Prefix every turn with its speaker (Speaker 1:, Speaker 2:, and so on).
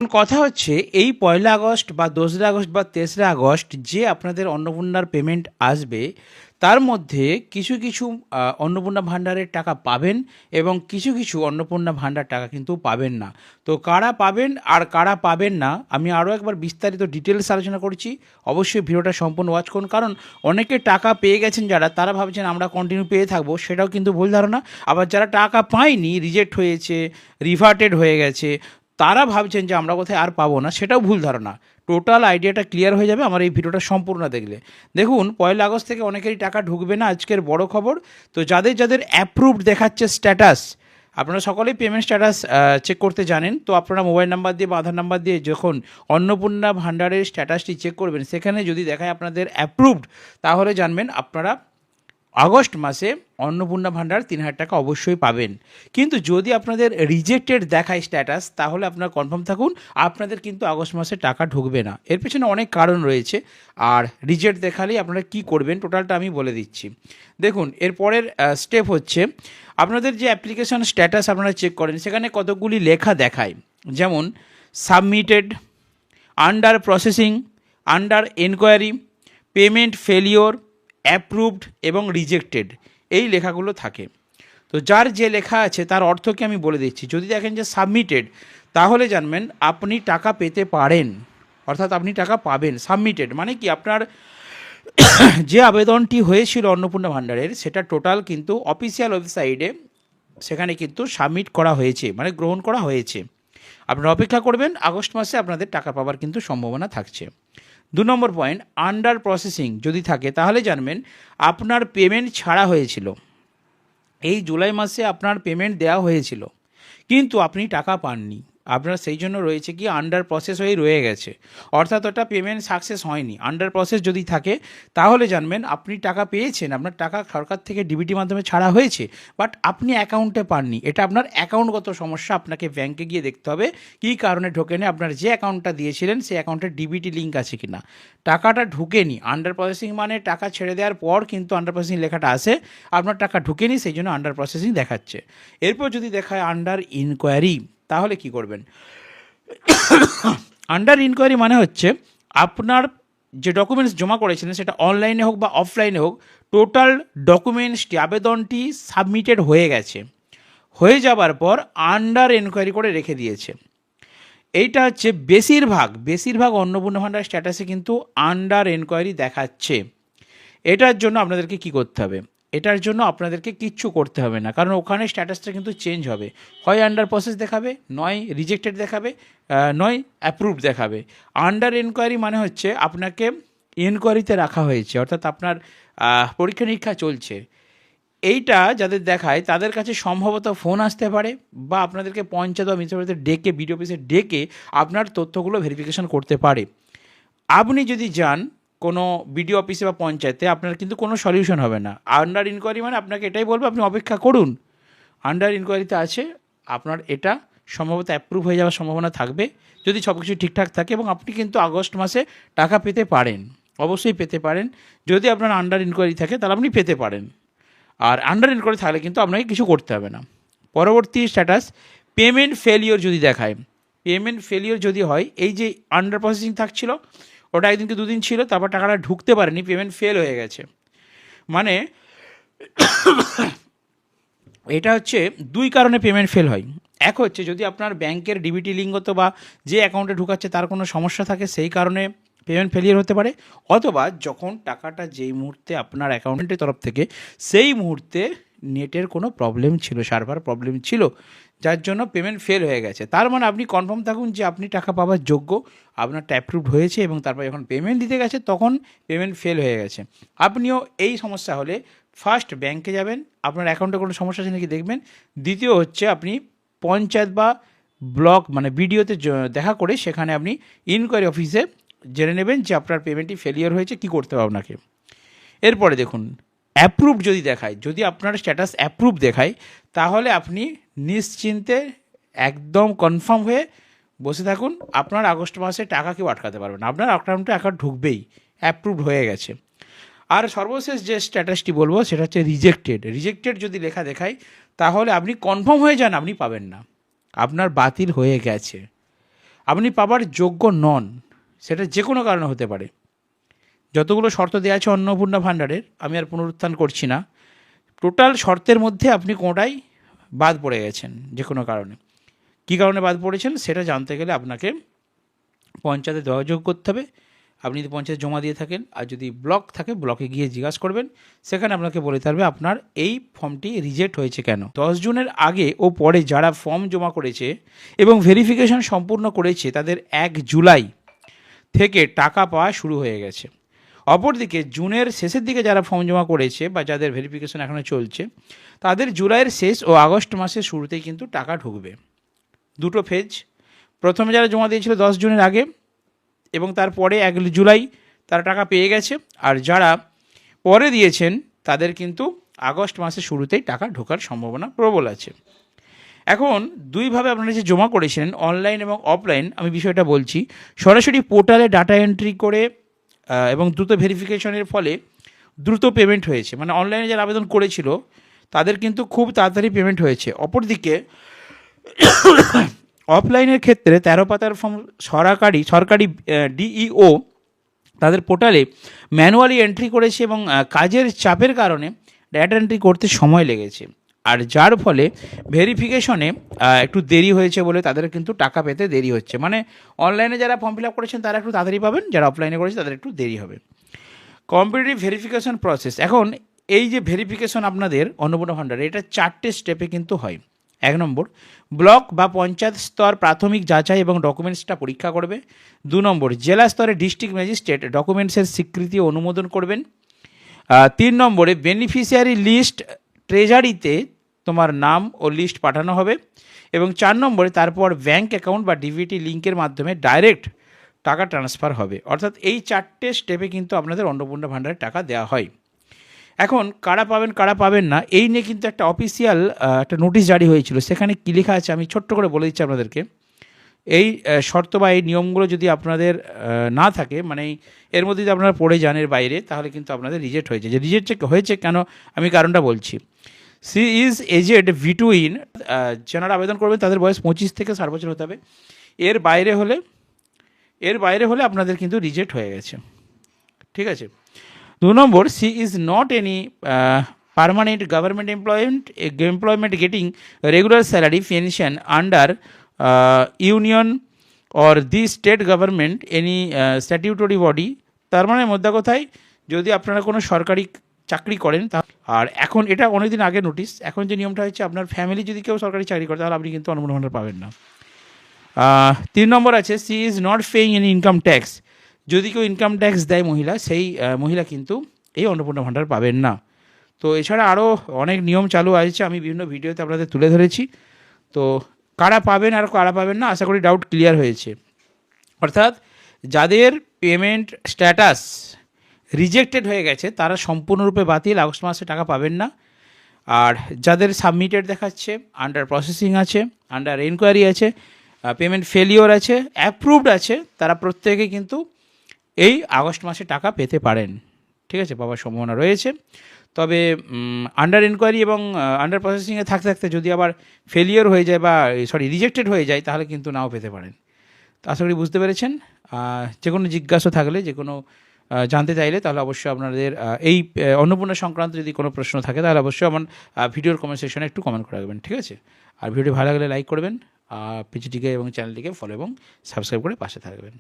Speaker 1: কথা হচ্ছে এই 1 আগস্ট বা 2রা আগস্ট বা 3রা আগস্ট যে আপনাদের অন্নপূর্ণার পেমেন্ট আসবে তার মধ্যে কিছু কিছু অন্নপূর্ণা ভাণ্ডারের টাকা পাবেন এবং কিছু কিছু অন্নপূর্ণা ভাণ্ডার টাকা কিন্তু পাবেন না। তো কারা পাবেন আর কারা পাবেন না আমি আরও একবার বিস্তারিত ডিটেলস আলোচনা করছি। অবশ্যই ভিডিওটা সম্পূর্ণ ওয়াচ করুন, কারণ অনেকে টাকা পেয়ে গেছেন যারা, তারা ভাবছেন আমরা কন্টিনিউ পেয়ে থাকবো, সেটাও কিন্তু ভুল ধারণা। আবার যারা টাকা পায়নি, রিজেক্ট হয়েছে, রিভার্টেড হয়ে গেছে, তারা ভাবছেন যে আমরা কোথায় আর পাবো না, সেটাও ভুল ধারণা। টোটাল আইডিয়াটা ক্লিয়ার হয়ে যাবে আমার এই ভিডিওটা সম্পূর্ণ দেখলে। দেখুন 1 আগস্ট থেকে অনেকেরই টাকা ঢুকবে না, আজকের বড় খবর। তো যাদের যাদের অ্যাপ্রুভড দেখাচ্ছে স্ট্যাটাস, আপনারা সকলেই পেমেন্ট স্ট্যাটাস চেক করতে জানেন। তো আপনারা মোবাইল নাম্বার দিয়ে বা আধার নাম্বার দিয়ে যখন অন্নপূর্ণা ভাণ্ডারের স্ট্যাটাসটি চেক করবেন, সেখানে যদি দেখায় আপনাদের অ্যাপ্রুভড, তাহলে জানবেন আপনারা আগস্ট মাসে অন্নপূর্ণা ভাণ্ডার 3,000 টাকা অবশ্যই পাবেন। কিন্তু যদি আপনাদের রিজেক্টেড দেখায় স্ট্যাটাস, তাহলে আপনারা কনফার্ম থাকুন আপনাদের কিন্তু আগস্ট মাসে টাকা ঢুকবে না। এর পেছনে অনেক কারণ রয়েছে, আর রিজেক্ট দেখালেই আপনারা কী করবেন টোটালটা আমি বলে দিচ্ছি। দেখুন এরপরের স্টেপ হচ্ছে, আপনাদের যে অ্যাপ্লিকেশন স্ট্যাটাস আপনারা চেক করেন, সেখানে কতগুলি লেখা দেখায়, যেমন submitted, under processing, under enquiry, payment failure, approved এবং রিজেক্টেড, এই লেখাগুলো থাকে। তো যার যে লেখা আছে তার অর্থকে আমি বলে দিচ্ছি। যদি দেখেন যে সাবমিটেড, তাহলে জানবেন আপনি টাকা পেতে পারেন, অর্থাৎ আপনি টাকা পাবেন। সাবমিটেড মানে কি, আপনার যে আবেদনটি হয়েছিল অন্নপূর্ণা ভাণ্ডারের, সেটা টোটাল কিন্তু অফিসিয়াল ওয়েবসাইটে সেখানে কিন্তু সাবমিট করা হয়েছে, মানে গ্রহণ করা হয়েছে। আপনারা অপেক্ষা করবেন, আগস্ট মাসে আপনাদের টাকা পাওয়ার কিন্তু সম্ভাবনা থাকছে। 2 নম্বর পয়েন্ট, আন্ডার প্রসেসিং যদি থাকে, তাহলে জানবেন আপনার পেমেন্ট ছাড়া হয়েছিল। এই জুলাই মাসে আপনার পেমেন্ট দেওয়া হয়েছিল, কিন্তু আপনি টাকা পাননি, আপনার সেই জন্য রয়েছে কি আন্ডার প্রসেস হয়ে রয়ে গেছে, অর্থাৎ ওটা পেমেন্ট সাকসেস হয়নি। আন্ডার প্রসেস যদি থাকে, তাহলে জানবেন আপনি টাকা পেয়েছেন, আপনার টাকা সরকার থেকে ডিবিটি মাধ্যমে ছাড়া হয়েছে, বাট আপনি অ্যাকাউন্টে পাননি। এটা আপনার অ্যাকাউন্টগত সমস্যা, আপনাকে ব্যাংকে গিয়ে দেখতে হবে কী কারণে ঢোকেনি, আপনার যে অ্যাকাউন্টটা দিয়েছিলেন সেই অ্যাকাউন্টের ডিবিটি লিঙ্ক আছে কি না। টাকাটা ঢুকেনি, আন্ডার প্রসেসিং মানে টাকা ছেড়ে দেওয়ার পর কিন্তু আন্ডার প্রসেসিং লেখাটা আসে, আপনার টাকা ঢুকেনি, সেই জন্য আন্ডার প্রসেসিং দেখাচ্ছে। এরপর যদি দেখায় আন্ডার ইনকোয়ারি, তাহলে কি করবেন? আন্ডার ইনকোয়ারি মানে হচ্ছে আপনার যে ডকুমেন্টস জমা করেছিলেন, সেটা অনলাইনে হোক বা অফলাইনে হোক, টোটাল ডকুমেন্টসটি, আবেদনটি সাবমিটেড হয়ে গেছে, হয়ে যাবার পর আন্ডার এনকোয়ারি করে রেখে দিয়েছে। এইটা হচ্ছে বেশিরভাগ অন্নপূর্ণা ভাণ্ডার স্ট্যাটাসে কিন্তু আন্ডার এনকোয়ারি দেখাচ্ছে। এটার জন্য আপনাদেরকে কি করতে হবে? এটার জন্য আপনাদেরকে কিচ্ছু করতে হবে না, কারণ ওখানে স্ট্যাটাসটা কিন্তু চেঞ্জ হবে। হয় আন্ডার প্রসেস দেখাবে, নয় রিজেক্টেড দেখাবে, নয় অ্যাপ্রুভ দেখাবে। আন্ডার এনকোয়ারি মানে হচ্ছে আপনাকে এনকোয়ারিতে রাখা হয়েছে, অর্থাৎ আপনার পরীক্ষা নিরীক্ষা চলছে। এইটা যাদের দেখায় তাদের কাছে সম্ভবত ফোন আসতে পারে, বা আপনাদেরকে পঞ্চায়েত বা মিউনিসিপ্যালিটিতে ডেকে, বিডিও অফিসে ডেকে আপনার তথ্যগুলো ভেরিফিকেশন করতে পারে। আপনি যদি যান কোনো বিডিও অফিসে বা পঞ্চায়েতে, আপনার কিন্তু কোনো সলিউশন হবে না। আন্ডার ইনকোয়ারি মানে আপনাকে এটাই বলবো, আপনি অপেক্ষা করুন। আন্ডার ইনকোয়ারিতে আছে, আপনার এটা সম্ভবত অ্যাপ্রুভ হয়ে যাওয়ার সম্ভাবনা থাকবে, যদি সব কিছু ঠিকঠাক থাকে, এবং আপনি কিন্তু আগস্ট মাসে টাকা পেতে পারেন, অবশ্যই পেতে পারেন। যদি আপনার আন্ডার ইনকোয়ারি থাকে তাহলে আপনি পেতে পারেন, আর আন্ডার ইনকোয়ারি থাকলে কিন্তু আপনাকে কিছু করতে হবে না। পরবর্তী স্ট্যাটাস, পেমেন্ট ফেলিওর যদি দেখায়, পেমেন্ট ফেলিওর যদি হয়, এই যে আন্ডার প্রসেসিং থাকছিল, ওটা একদিনকে 2 দিন ছিল, তারপর টাকাটা ঢুকতে পারেনি, পেমেন্ট ফেল হয়ে গেছে। মানে এটা হচ্ছে 2 কারণে পেমেন্ট ফেল হয়। এক হচ্ছে যদি আপনার ব্যাংকের ডিবিটি লিঙ্কগত বা যে অ্যাকাউন্টে ঢুকাচ্ছে তার কোনো সমস্যা থাকে, সেই কারণে পেমেন্ট ফেলিয়ার হতে পারে। অথবা যখন টাকাটা যেই মুহূর্তে আপনার অ্যাকাউন্টের তরফ থেকে, সেই মুহূর্তে নেটের কোনো প্রবলেম ছিল, সার্ভার প্রবলেম ছিল, যার জন্য পেমেন্ট ফেল হয়ে গেছে। তার মানে আপনি কনফার্ম থাকুন যে আপনি টাকা পাওয়ার যোগ্য, আপনার অ্যাপ্রুভড হয়েছে, এবং তারপর যখন পেমেন্ট দিতে গেছে তখন পেমেন্ট ফেল হয়ে গেছে। আপনিও এই সমস্যা হলে ফার্স্ট ব্যাংকে যাবেন, আপনার অ্যাকাউন্টে কোনো সমস্যা আছে নাকি দেখবেন। দ্বিতীয় হচ্ছে আপনি পঞ্চায়েত বা ব্লক মানে বিডিওতে দেখা করে সেখানে আপনি ইনকোয়ারি অফিসে জেনে নেবেন যে আপনার পেমেন্টটি ফেলিয়ার হয়েছে, কী করতে হবে আপনাকে। এরপরে দেখুন অ্যাপ্রুভ যদি দেখায়, যদি আপনার স্ট্যাটাস অ্যাপ্রুভ দেখায়, তাহলে আপনি নিশ্চিন্তে একদম কনফার্ম হয়ে বসে থাকুন, আপনার আগস্ট মাসে টাকা কেউ আটকাতে পারবে না, আপনার অ্যাকাউন্টে অ্যাকাউন্ট ঢুকবেই, অ্যাপ্রুভড হয়ে গেছে। আর সর্বশেষ যে স্ট্যাটাসটি বলবো সেটা হচ্ছে রিজেক্টেড যদি লেখা দেখায়, তাহলে আপনি কনফার্ম হয়ে যান আপনি পাবেন না, আপনার বাতিল হয়ে গেছে। আপনি পাবার যোগ্য নন, সেটা যে কোনো কারণে হতে পারে। যতগুলো শর্ত দেওয়া আছে অন্নপূর্ণা ভাণ্ডারের, আমি আর পুনরুত্থান করছি না, টোটাল শর্তের মধ্যে আপনি কোনোটাই বাদ পড়ে গেছেন যে কোনো কারণে। কী কারণে বাদ পড়েছেন সেটা জানতে গেলে আপনাকে পঞ্চায়েতে যোগাযোগ করতে হবে। আপনি যদি পঞ্চায়েতে জমা দিয়ে থাকেন, আর যদি ব্লক থাকে ব্লকে গিয়ে জিজ্ঞাসা করবেন, সেখানে আপনাকে বলে পারবে আপনার এই ফর্মটি রিজেক্ট হয়েছে কেন। 10 জুনের আগে ও পরে যারা ফর্ম জমা করেছে এবং ভেরিফিকেশন সম্পূর্ণ করেছে তাদের 1 জুলাই থেকে টাকা পাওয়া শুরু হয়ে গেছে। অপরদিকে জুনের শেষের দিকে যারা ফর্ম জমা করেছে বা যাদের ভেরিফিকেশন এখনও চলছে, তাদের জুলাইয়ের শেষ ও আগস্ট মাসের শুরুতেই কিন্তু টাকা ঢুকবে। দুটো ফেজ, প্রথমে যারা জমা দিয়েছিল 10 জুনের আগে এবং তারপরে 1 জুলাই তারা টাকা পেয়ে গেছে, আর যারা পরে দিয়েছেন তাদের কিন্তু আগস্ট মাসের শুরুতেই টাকা ঢোকার সম্ভাবনা প্রবল আছে। এখন দুইভাবে আপনারা যে জমা করেছেন, অনলাইন এবং অফলাইন, আমি বিষয়টা বলছি। সরাসরি পোর্টালে ডাটা এন্ট্রি করে এবং দ্রুত ভেরিফিকেশনের ফলে দ্রুত পেমেন্ট হয়েছে, মানে অনলাইনে যারা আবেদন করেছিল তাদের কিন্তু খুব তাড়াতাড়ি পেমেন্ট হয়েছে। অপরদিকে অফলাইনের ক্ষেত্রে 13 পাতার ফর্ম সরকারি ডিইও তাদের পোর্টালে ম্যানুয়ালি এন্ট্রি করেছে এবং কাজের চাপের কারণে ডাটা এন্ট্রি করতে সময় লেগেছে, আর যার ফলে ভেরিফিকেশনে একটু দেরি হয়েছে বলে তাদের কিন্তু টাকা পেতে দেরি হচ্ছে। মানে অনলাইনে যারা ফর্ম ফিল আপ করেছেন তারা একটু তাড়াতাড়ি পাবেন, যারা অফলাইনে করেছে তাদের একটু দেরি হবে। কম্পিটিটিভ ভেরিফিকেশন প্রসেস, এখন এই যে ভেরিফিকেশন আপনাদের অন্নপূর্ণা ভাণ্ডারে, এটা 4টে স্টেপে কিন্তু হয়। 1 নম্বর, ব্লক বা পঞ্চায়েত স্তর প্রাথমিক যাচাই এবং ডকুমেন্টসটা পরীক্ষা করবে। 2 নম্বর, জেলা স্তরে ডিস্ট্রিক্ট ম্যাজিস্ট্রেট ডকুমেন্টসের স্বীকৃতি ও অনুমোদন করবেন। 3 নম্বরে, বেনিফিশিয়ারি লিস্ট ট্রেজারিতে তোমার নাম ও লিস্ট পাঠানো হবে। এবং 4 নম্বরে তারপর ব্যাঙ্ক অ্যাকাউন্ট বা ডিবিটি লিঙ্কের মাধ্যমে ডাইরেক্ট টাকা ট্রান্সফার হবে। অর্থাৎ এই 4টে স্টেপে কিন্তু আপনাদের অন্নপূর্ণা ভাণ্ডারে টাকা দেওয়া হয়। এখন কারা পাবেন কারা পাবেন না, এই নিয়ে কিন্তু একটা অফিসিয়াল একটা নোটিশ জারি হয়েছিল। সেখানে কী লেখা আছে আমি ছোট্ট করে বলে দিচ্ছি আপনাদেরকে। এই শর্ত বা এই নিয়মগুলো যদি আপনাদের না থাকে, মানে এর মধ্যে যদি আপনারা পড়ে যান এর বাইরে, তাহলে কিন্তু আপনাদের রিজেক্ট হয়েছে। যে রিজেক্ট হয়েছে কেন, আমি কারণটা বলছি। সি ইজ এজেড বিটুইন, যারা আবেদন করবেন তাদের বয়স 25 থেকে 60 বছর হতে হবে। এর বাইরে হলে আপনাদের কিন্তু রিজেক্ট হয়ে গেছে, ঠিক আছে। 2 number, she is not any permanent government employment getting regular salary pension under union or the state government any statutory body. তার মানে মোদ্দা কথায়, যদি আপনারা কোনো সরকারি চাকরি করেন, আর এখন এটা অনেকদিন আগে নোটিশ, এখন যে নিয়মটা হচ্ছে আপনার ফ্যামিলি যদি কেউ সরকারি চাকরি করে তাহলে আপনি কিন্তু অন্নপূর্ণা ভাণ্ডার পাবেন না। 3 নম্বর আছে, she is not paying any income tax. যদি কেউ ইনকাম ট্যাক্স দেয় মহিলা, সেই মহিলা কিন্তু এই অন্নপূর্ণা ভাণ্ডার পাবেন না। তো এছাড়া আরও অনেক নিয়ম চালু আছে, আমি বিভিন্ন ভিডিওতে আপনাদের তুলে ধরেছি। তো কারা পাবেন আর কারা পাবেন না, আশা করি ডাউট ক্লিয়ার হয়েছে। অর্থাৎ যাদের পেমেন্ট স্ট্যাটাস রিজেক্টেড হয়ে গেছে তারা সম্পূর্ণরূপে বাতিল, আগস্ট মাসে টাকা পাবেন না। আর যাদের সাবমিটেড দেখাচ্ছে, আন্ডার প্রসেসিং আছে, আন্ডার এনকোয়ারি আছে, পেমেন্ট ফেলিওর আছে, অ্যাপ্রুভড আছে, তারা প্রত্যেকে কিন্তু এই আগস্ট মাসে টাকা পেতে পারেন, ঠিক আছে, পাওয়ার সম্ভাবনা রয়েছে। তবে আন্ডার এনকোয়ারি এবং আন্ডার প্রসেসিংয়ে থাকতে থাকতে যদি আবার ফেলিওর হয়ে যায় বা রিজেক্টেড হয়ে যায়, তাহলে কিন্তু নাও পেতে পারেন। তো আশা করি বুঝতে পেরেছেন। যে কোনো জিজ্ঞাসা থাকলে, যে কোনো জানতে চাইলে, তাহলে অবশ্যই আপনাদের এই অন্নপূর্ণা সংক্রান্ত যদি কোনো প্রশ্ন থাকে তাহলে অবশ্যই আমার ভিডিওর কমেন্ট সেকশনে একটু কমেন্ট করে রাখবেন, ঠিক আছে। আর ভিডিও ভালো লাগলে লাইক করবেন, পেজটিকে এবং চ্যানেলটিকে ফলো এবং সাবস্ক্রাইব করে পাশে থাকবেন।